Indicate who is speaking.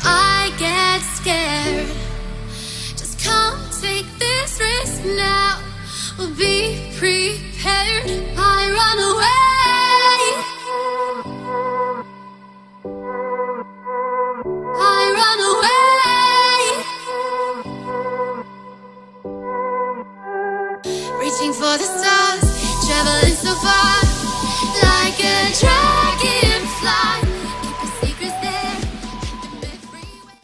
Speaker 1: I get scared. Just come take this risk now. We'll be prepared. I run away. I run away. Reaching for the stars, traveling so far.